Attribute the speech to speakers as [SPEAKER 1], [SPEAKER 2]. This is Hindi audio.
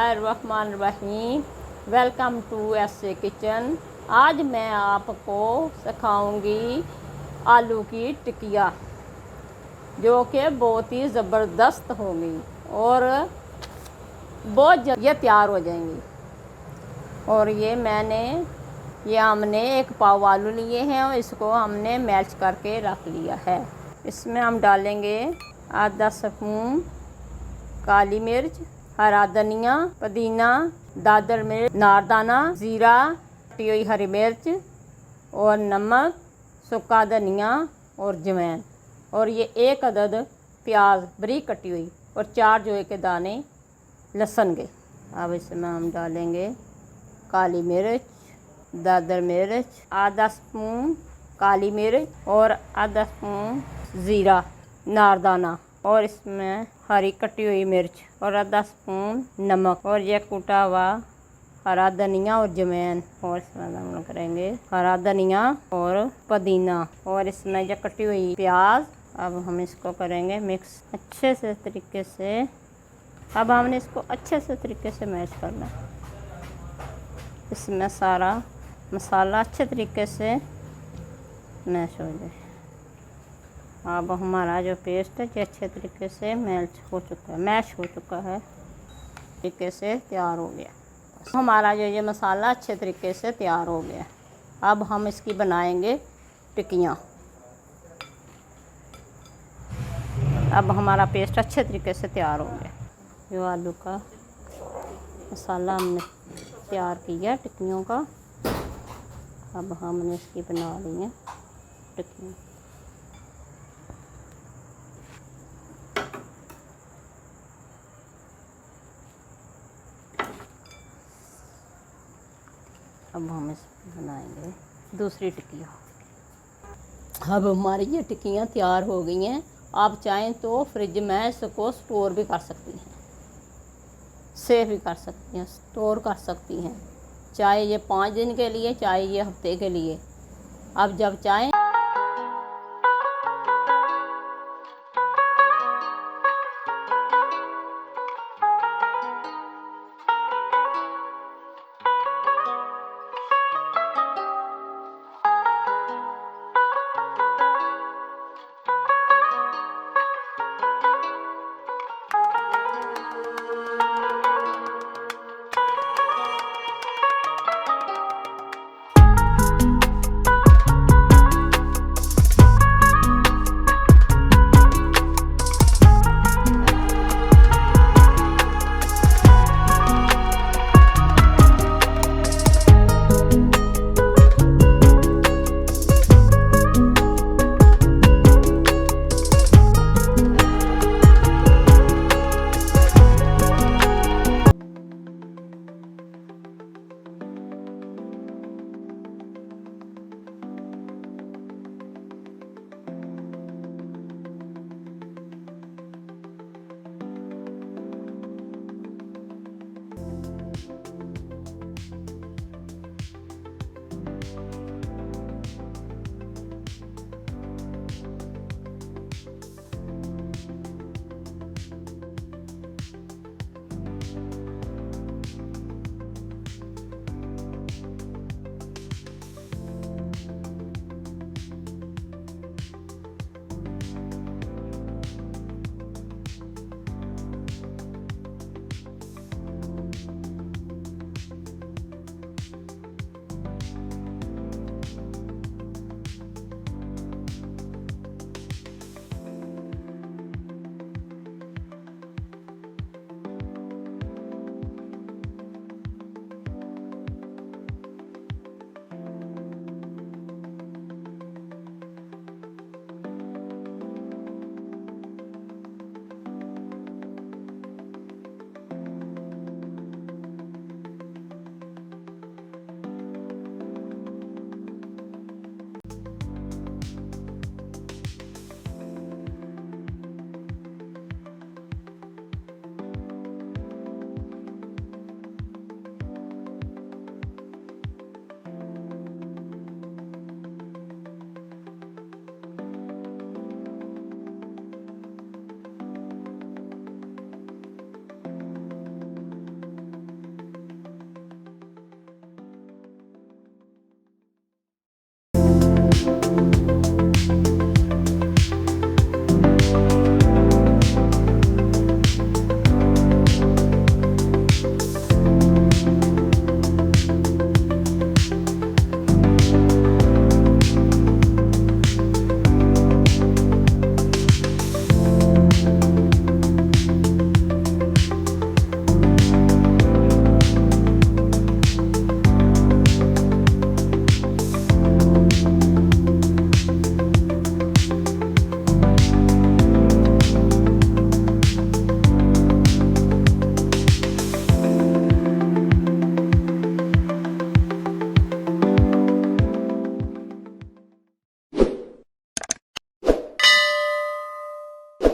[SPEAKER 1] बिस्मिल्लाहिर्रहमानिर्रहीम। Welcome to SA kitchen. आज मैं आपको सिखाऊंगी आलू की टिकिया, जो कि बहुत ही ज़बरदस्त होगी और बहुत जल्द ये तैयार हो जाएंगी। और ये हमने एक पाव आलू लिए हैं और इसको हमने मैश करके रख लिया है। इसमें हम डालेंगे आधा स्पून काली मिर्च, हरा धनिया, पुदीना, दादर मिर्च, नारदाना, जीरा, कटी हुई हरी मिर्च और नमक, सूखा धनिया और जवैन। और ये एक अदद प्याज बारीक कटी हुई और 4 जोए के दाने लहसुन के। अब इसमें हम डालेंगे काली मिर्च, दादर मिर्च, आधा स्पून काली मिर्च और आधा स्पून ज़ीरा, नारदाना और इसमें हरी कटी हुई मिर्च और आधा स्पून नमक और यह कूटा हुआ हरा धनिया और जवैन। और इसमें हम करेंगे हरा धनिया और पुदीना और इसमें यह कटी हुई प्याज। अब हम इसको करेंगे मिक्स अच्छे से तरीके से। अब हमने इसको अच्छे से तरीके से मैश करना है। इसमें सारा मसाला अच्छे तरीके से मैश हो जाए। अब हमारा जो पेस्ट है ये अच्छे तरीके से मैश हो चुका है, तरीके से तैयार हो गया। हमारा जो ये मसाला अच्छे तरीके से तैयार हो गया। अब हम इसकी बनाएंगे टिक्कियाँ। अब हमारा पेस्ट अच्छे तरीके से तैयार हो गया। जो आलू का मसाला हमने तैयार किया टिक्कियों का, अब हमने इसकी बना ली है टिक्कियाँ। अब हम इस बनाएंगे दूसरी टिक्कियाँ। अब हमारी ये टिक्कियाँ तैयार हो गई हैं। आप चाहें तो फ्रिज में इसको स्टोर भी कर सकती हैं, सेव भी कर सकती हैं, स्टोर कर सकती हैं। चाहे ये 5 दिन के लिए, चाहे ये हफ्ते के लिए। अब जब चाहें